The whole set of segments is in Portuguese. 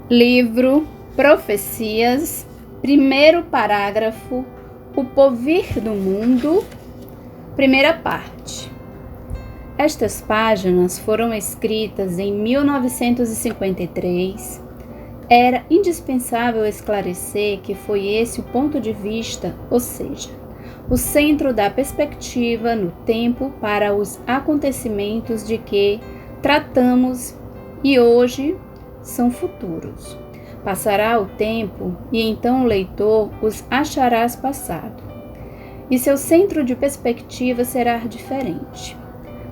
Livro Profecias, primeiro parágrafo, O Porvir do Mundo, primeira parte. Estas páginas foram escritas em 1953. Era indispensável esclarecer que foi esse o ponto de vista, ou seja, o centro da perspectiva no tempo para os acontecimentos de que tratamos e hoje são futuros. Passará o tempo e então o leitor os achará passado, e seu centro de perspectiva será diferente.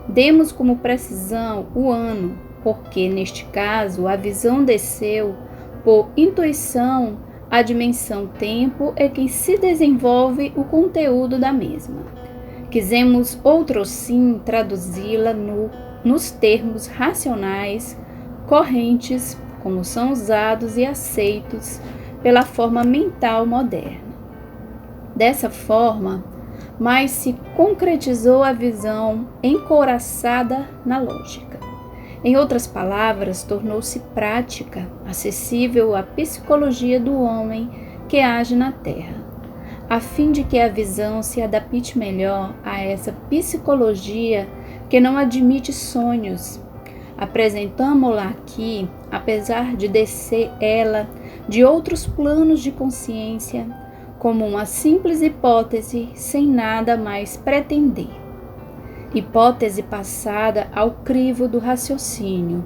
Demos como precisão o ano, porque neste caso a visão desceu por intuição à dimensão tempo é quem se desenvolve o conteúdo da mesma. Quisemos outrossim traduzi-la nos termos racionais correntes como são usados e aceitos pela forma mental moderna. Dessa forma, mais se concretizou a visão encouraçada na lógica. Em outras palavras, tornou-se prática, acessível à psicologia do homem que age na Terra, a fim de que a visão se adapte melhor a essa psicologia que não admite sonhos. Apresentamo-la aqui, apesar de descer ela de outros planos de consciência, como uma simples hipótese sem nada mais pretender. Hipótese passada ao crivo do raciocínio,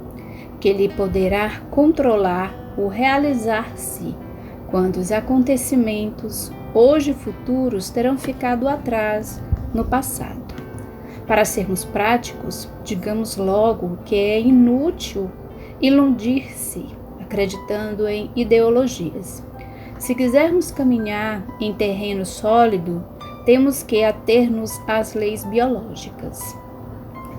que lhe poderá controlar o realizar-se, quando os acontecimentos, hoje futuros, terão ficado atrás no passado. Para sermos práticos, digamos logo que é inútil iludir-se acreditando em ideologias. Se quisermos caminhar em terreno sólido, temos que ater-nos às leis biológicas.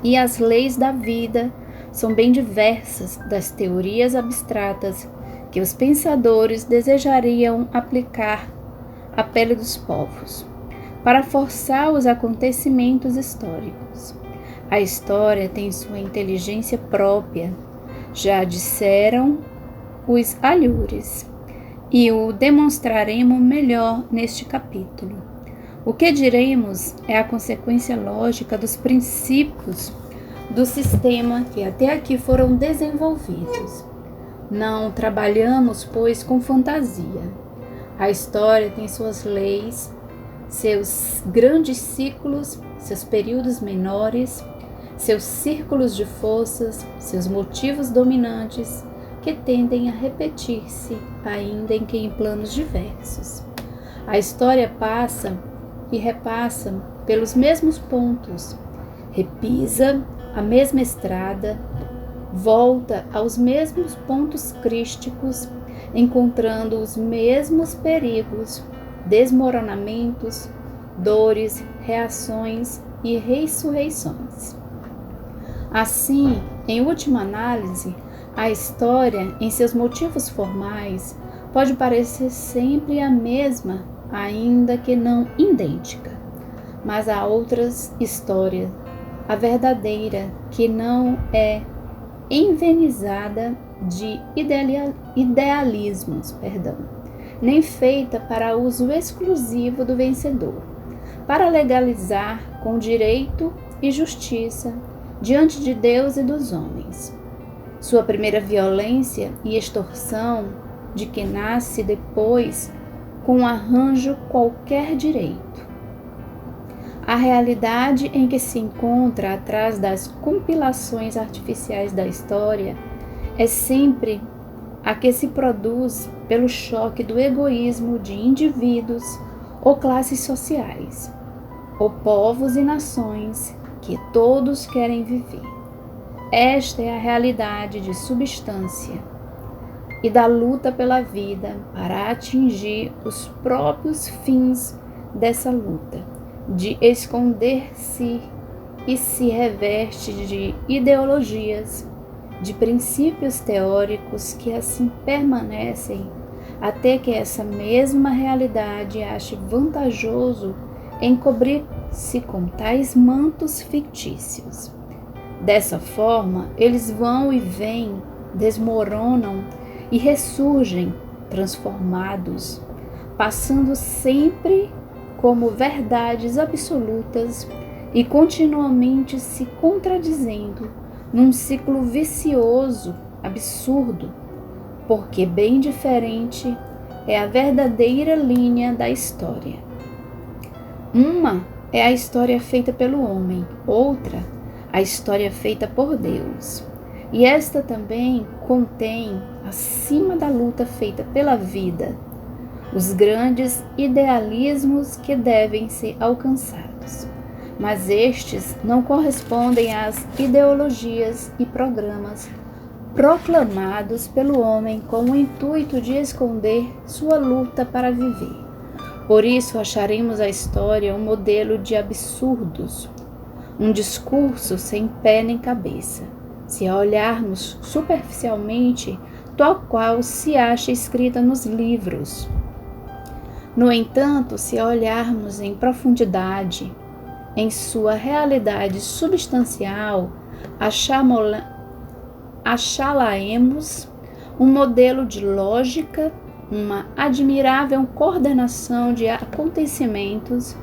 E as leis da vida são bem diversas das teorias abstratas que os pensadores desejariam aplicar à pele dos povos, para forçar os acontecimentos históricos. A história tem sua inteligência própria, já disseram os alhures, e o demonstraremos melhor neste capítulo. O que diremos é a consequência lógica dos princípios do sistema que até aqui foram desenvolvidos. Não trabalhamos, pois, com fantasia. A história tem suas leis, seus grandes ciclos, seus períodos menores, seus círculos de forças, seus motivos dominantes, que tendem a repetir-se, ainda que em planos diversos. A história passa e repassa pelos mesmos pontos, repisa a mesma estrada, volta aos mesmos pontos crísticos, encontrando os mesmos perigos, desmoronamentos, dores, reações e ressurreições. Assim, em última análise, a história, em seus motivos formais, pode parecer sempre a mesma, ainda que não idêntica. Mas há outras histórias, a verdadeira, que não é envenenada de idealismos, nem feita para uso exclusivo do vencedor, para legalizar com direito e justiça diante de Deus e dos homens. Sua primeira violência e extorsão, de que nasce depois, com arranjo qualquer direito. A realidade em que se encontra atrás das compilações artificiais da história é sempre a que se produz pelo choque do egoísmo de indivíduos ou classes sociais, ou povos e nações que todos querem viver. Esta é a realidade de substância e da luta pela vida para atingir os próprios fins dessa luta, de esconder-se e se reveste de ideologias, de princípios teóricos que assim permanecem até que essa mesma realidade ache vantajoso encobrir-se com tais mantos fictícios. Dessa forma, eles vão e vêm, desmoronam e ressurgem transformados, passando sempre como verdades absolutas e continuamente se contradizendo num ciclo vicioso, absurdo, porque bem diferente é a verdadeira linha da história. Uma é a história feita pelo homem, outra, a história feita por Deus. E esta também contém, acima da luta feita pela vida, os grandes idealismos que devem ser alcançados. Mas estes não correspondem às ideologias e programas proclamados pelo homem com o intuito de esconder sua luta para viver. Por isso acharemos a história um modelo de absurdos, um discurso sem pé nem cabeça, se a olharmos superficialmente, tal qual se acha escrita nos livros. No entanto, se a olharmos em profundidade, em sua realidade substancial, achá-la-emos um modelo de lógica, uma admirável coordenação de acontecimentos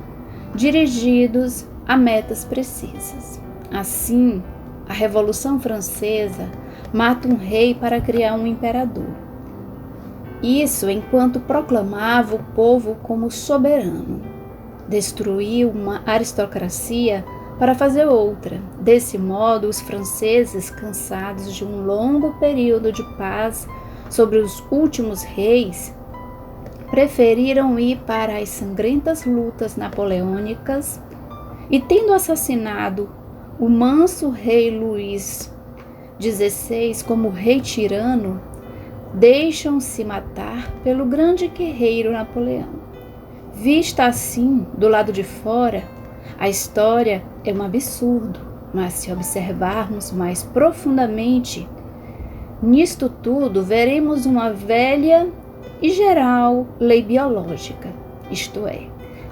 dirigidos a metas precisas. Assim, a Revolução Francesa mata um rei para criar um imperador. Isso enquanto proclamava o povo como soberano. Destruiu uma aristocracia para fazer outra. Desse modo, os franceses, cansados de um longo período de paz sobre os últimos reis, preferiram ir para as sangrentas lutas napoleônicas e, tendo assassinado o manso rei Luís XVI como rei tirano, deixam-se matar pelo grande guerreiro Napoleão. Vista assim, do lado de fora, a história é um absurdo, mas se observarmos mais profundamente nisto tudo, veremos uma velha e geral lei biológica, isto é,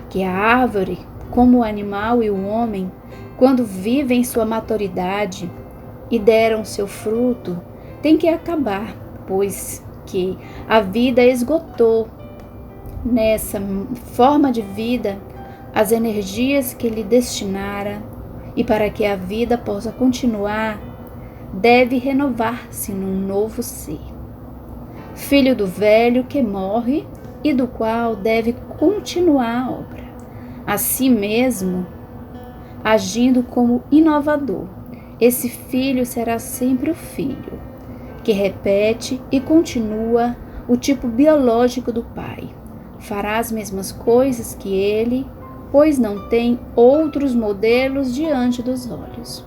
que a árvore, como o animal e o homem, quando vivem sua maturidade e deram seu fruto, tem que acabar, pois que a vida esgotou nessa forma de vida as energias que lhe destinara, e para que a vida possa continuar, deve renovar-se num novo ser, filho do velho que morre e do qual deve continuar a obra. Assim mesmo, agindo como inovador, esse filho será sempre o filho, que repete e continua o tipo biológico do pai. Fará as mesmas coisas que ele, pois não tem outros modelos diante dos olhos.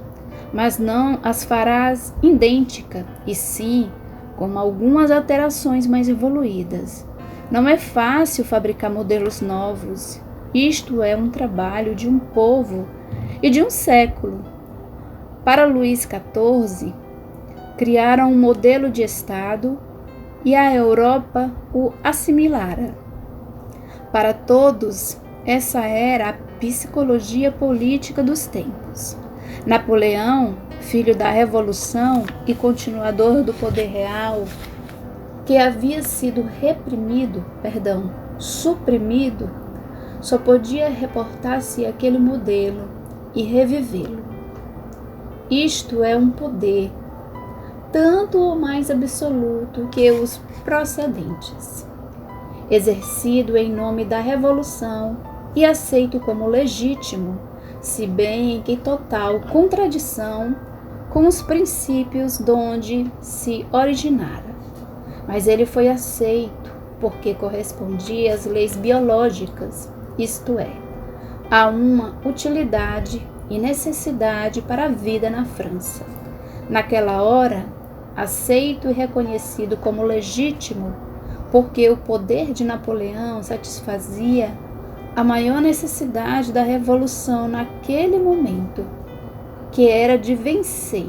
Mas não as farás idêntica, e sim com algumas alterações mais evoluídas. Não é fácil fabricar modelos novos. Isto é um trabalho de um povo e de um século. Para Luís XIV, criaram um modelo de Estado e a Europa o assimilara. Para todos, essa era a psicologia política dos tempos. Napoleão, filho da Revolução e continuador do poder real, que havia sido suprimido, só podia reportar-se àquele modelo e revivê-lo. Isto é um poder, tanto ou mais absoluto que os precedentes, exercido em nome da Revolução e aceito como legítimo, se bem que em total contradição com os princípios donde se originara. Mas ele foi aceito porque correspondia às leis biológicas, isto é, a uma utilidade e necessidade para a vida na França. Naquela hora, aceito e reconhecido como legítimo, porque o poder de Napoleão satisfazia a maior necessidade da revolução naquele momento, que era de vencer,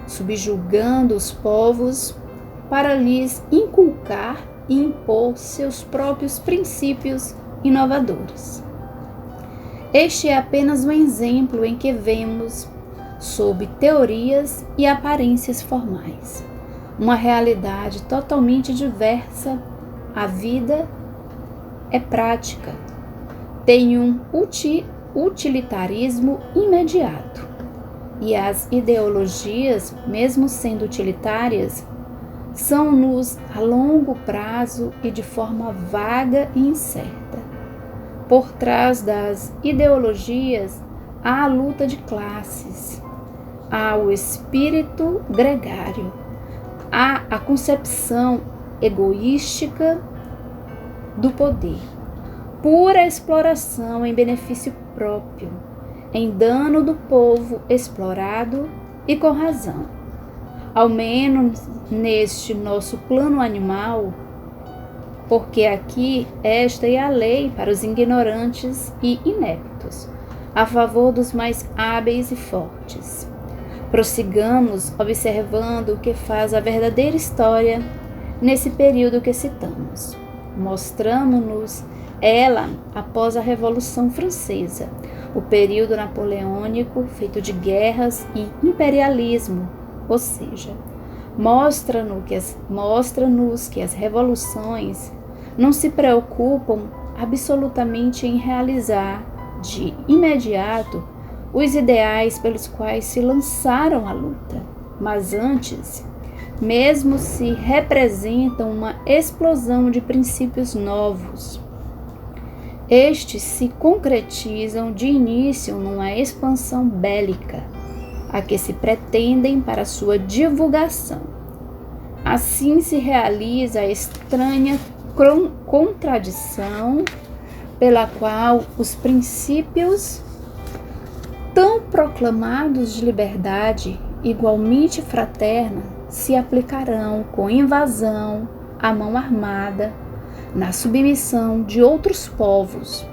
subjugando os povos para lhes inculcar e impor seus próprios princípios inovadores. Este é apenas um exemplo em que vemos, sob teorias e aparências formais, uma realidade totalmente diversa. A vida é prática, tem um utilitarismo imediato. E as ideologias, mesmo sendo utilitárias, são-nos a longo prazo e de forma vaga e incerta. Por trás das ideologias há a luta de classes, há o espírito gregário, há a concepção egoística do poder, pura exploração em benefício próprio, em dano do povo explorado e com razão. Ao menos neste nosso plano animal, porque aqui esta é a lei para os ignorantes e ineptos, a favor dos mais hábeis e fortes. Prossigamos observando o que faz a verdadeira história nesse período que citamos. Mostramos-nos ela após a Revolução Francesa, o período napoleônico feito de guerras e imperialismo, ou seja, mostra-nos que as revoluções não se preocupam absolutamente em realizar de imediato os ideais pelos quais se lançaram à luta, mas antes, mesmo se representam uma explosão de princípios novos. Estes se concretizam de início numa expansão bélica, a que se pretendem para sua divulgação. Assim se realiza a estranha contradição pela qual os princípios tão proclamados de liberdade igualmente fraterna se aplicarão com invasão à mão armada na submissão de outros povos,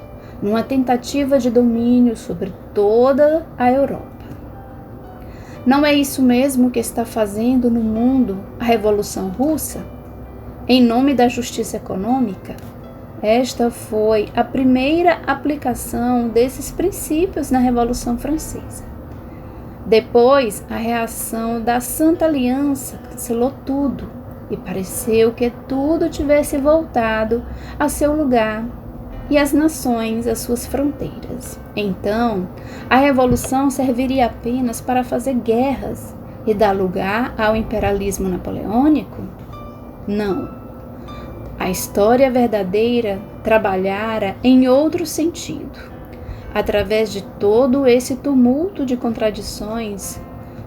numa tentativa de domínio sobre toda a Europa. Não é isso mesmo que está fazendo no mundo a Revolução Russa? Em nome da justiça econômica? Esta foi a primeira aplicação desses princípios na Revolução Francesa. Depois, a reação da Santa Aliança cancelou tudo e pareceu que tudo tivesse voltado a seu lugar e as nações às suas fronteiras. Então, a Revolução serviria apenas para fazer guerras e dar lugar ao imperialismo napoleônico? Não. A história verdadeira trabalhara em outro sentido. Através de todo esse tumulto de contradições,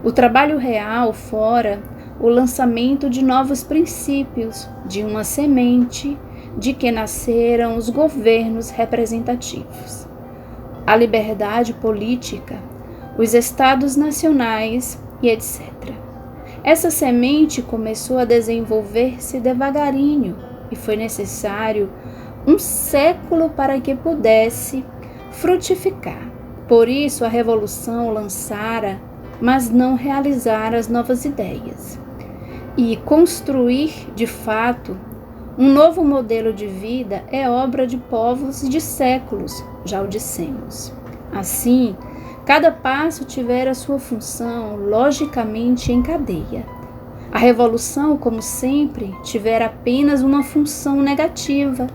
o trabalho real fora o lançamento de novos princípios, de uma semente de que nasceram os governos representativos, a liberdade política, os estados nacionais e etc. Essa semente começou a desenvolver-se devagarinho e foi necessário um século para que pudesse frutificar. Por isso a Revolução lançara, mas não realizara as novas ideias. E construir, de fato, um novo modelo de vida é obra de povos de séculos, já o dissemos. Assim, cada passo tivera sua função logicamente em cadeia. A Revolução, como sempre, tivera apenas uma função negativa,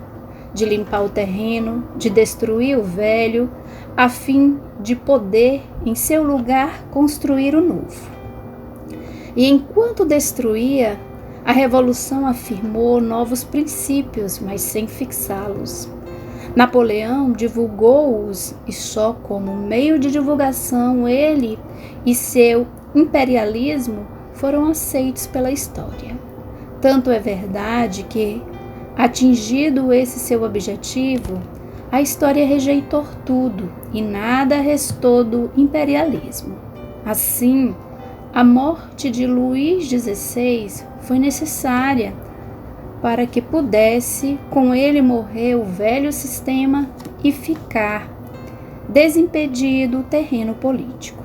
de limpar o terreno, de destruir o velho, a fim de poder, em seu lugar, construir o novo. E enquanto destruía, a Revolução afirmou novos princípios, mas sem fixá-los. Napoleão divulgou-os e só como meio de divulgação ele e seu imperialismo foram aceitos pela história. Tanto é verdade que, atingido esse seu objetivo, a história rejeitou tudo e nada restou do imperialismo. Assim, a morte de Luís XVI foi necessária para que pudesse com ele morrer o velho sistema e ficar desimpedido o terreno político.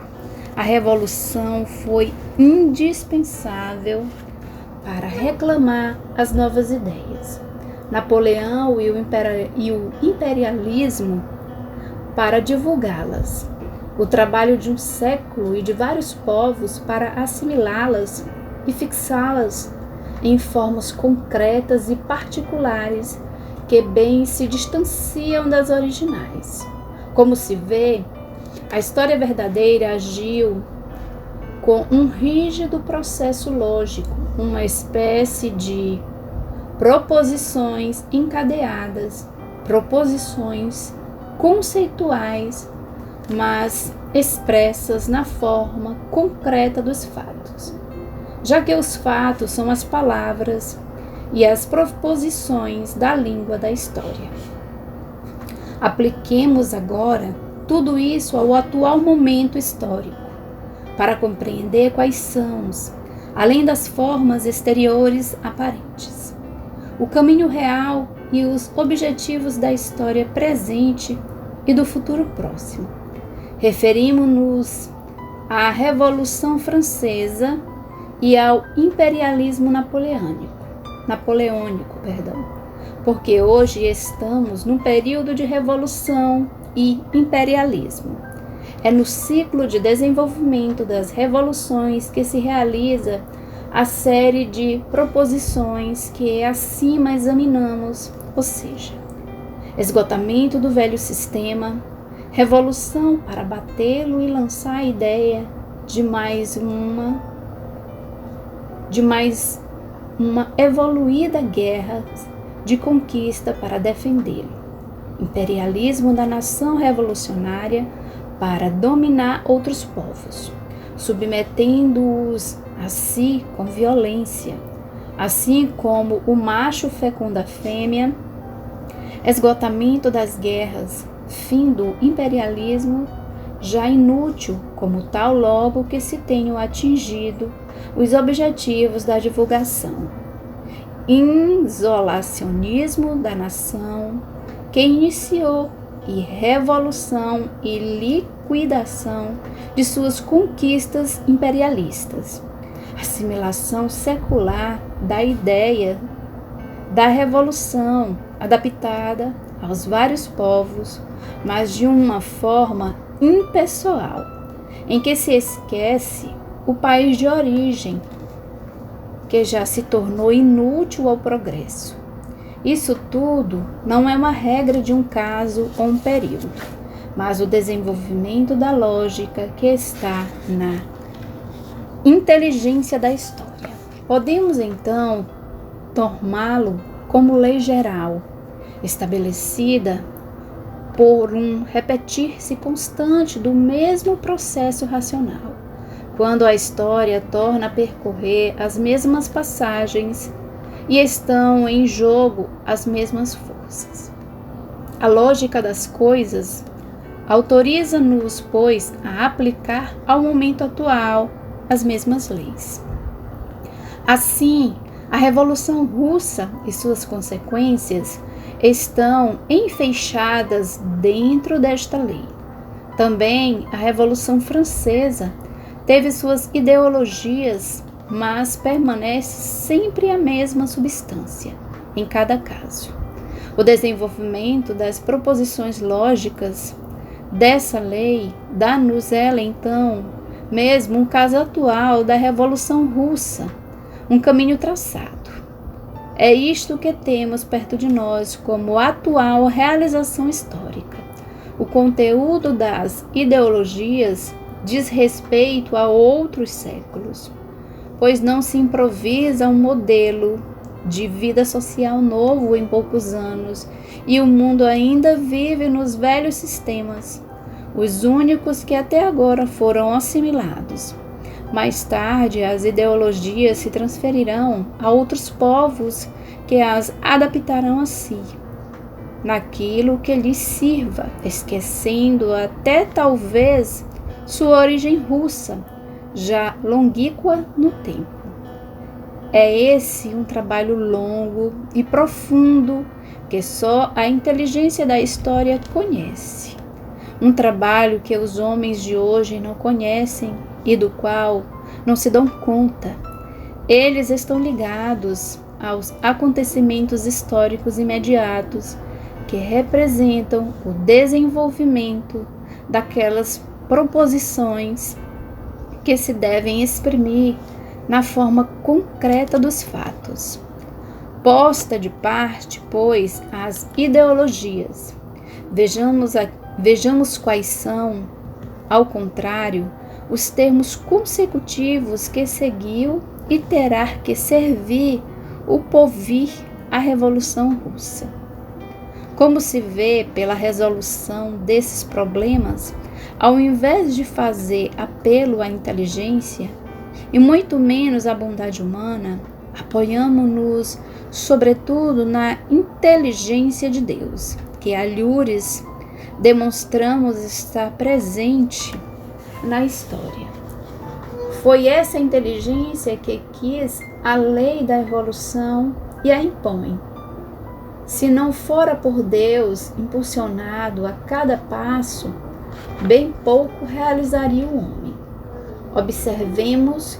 A Revolução foi indispensável para reclamar as novas ideias. Napoleão e o imperialismo para divulgá-las. O trabalho de um século e de vários povos para assimilá-las e fixá-las em formas concretas e particulares que bem se distanciam das originais. Como se vê, a história verdadeira agiu com um rígido processo lógico, uma espécie de proposições encadeadas, proposições conceituais, mas expressas na forma concreta dos fatos, já que os fatos são as palavras e as proposições da língua da história. Apliquemos agora tudo isso ao atual momento histórico, para compreender quais são, além das formas exteriores aparentes, o caminho real e os objetivos da história presente e do futuro próximo. Referimos-nos à Revolução Francesa e ao imperialismo napoleônico, porque hoje estamos num período de revolução e imperialismo. É no ciclo de desenvolvimento das revoluções que se realiza a série de proposições que acima examinamos, ou seja, esgotamento do velho sistema, revolução para batê-lo e lançar a ideia de mais uma evoluída guerra de conquista para defendê-lo, imperialismo da nação revolucionária para dominar outros povos, submetendo-os a si com violência, assim como o macho fecunda a fêmea, esgotamento das guerras, fim do imperialismo, já inútil como tal logo que se tenham atingido os objetivos da divulgação, isolacionismo da nação que iniciou e revolução e liquidação de suas conquistas imperialistas, assimilação secular da ideia da revolução adaptada aos vários povos, mas de uma forma impessoal, em que se esquece o país de origem, que já se tornou inútil ao progresso. Isso tudo não é uma regra de um caso ou um período, mas o desenvolvimento da lógica que está na inteligência da história. Podemos então tomá-lo como lei geral, estabelecida por um repetir-se constante do mesmo processo racional, quando a história torna a percorrer as mesmas passagens e estão em jogo as mesmas forças. A lógica das coisas autoriza-nos, pois, a aplicar ao momento atual as mesmas leis. Assim, a Revolução Russa e suas consequências estão enfeixadas dentro desta lei. Também a Revolução Francesa teve suas ideologias, mas permanece sempre a mesma substância, em cada caso. O desenvolvimento das proposições lógicas dessa lei dá-nos ela, então, mesmo um caso atual da Revolução Russa, um caminho traçado. É isto que temos perto de nós como atual realização histórica. O conteúdo das ideologias diz respeito a outros séculos, pois não se improvisa um modelo de vida social novo em poucos anos, e o mundo ainda vive nos velhos sistemas, os únicos que até agora foram assimilados. Mais tarde, as ideologias se transferirão a outros povos que as adaptarão a si, naquilo que lhes sirva, esquecendo até talvez sua origem russa, já longínqua no tempo. É esse um trabalho longo e profundo que só a inteligência da história conhece. Um trabalho que os homens de hoje não conhecem e do qual não se dão conta. Eles estão ligados aos acontecimentos históricos imediatos que representam o desenvolvimento daquelas proposições que se devem exprimir na forma concreta dos fatos. Posta de parte, pois, as ideologias. Vejamos quais são, ao contrário, os termos consecutivos que seguiu e terá que servir o porvir à Revolução Russa. Como se vê pela resolução desses problemas, ao invés de fazer apelo à inteligência, e muito menos à bondade humana, apoiamo-nos sobretudo na inteligência de Deus, que alhures demonstramos estar presente na história. Foi essa inteligência que quis a lei da evolução e a impõe. Se não fora por Deus impulsionado a cada passo, bem pouco realizaria o homem. Observemos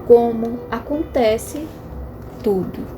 como acontece tudo.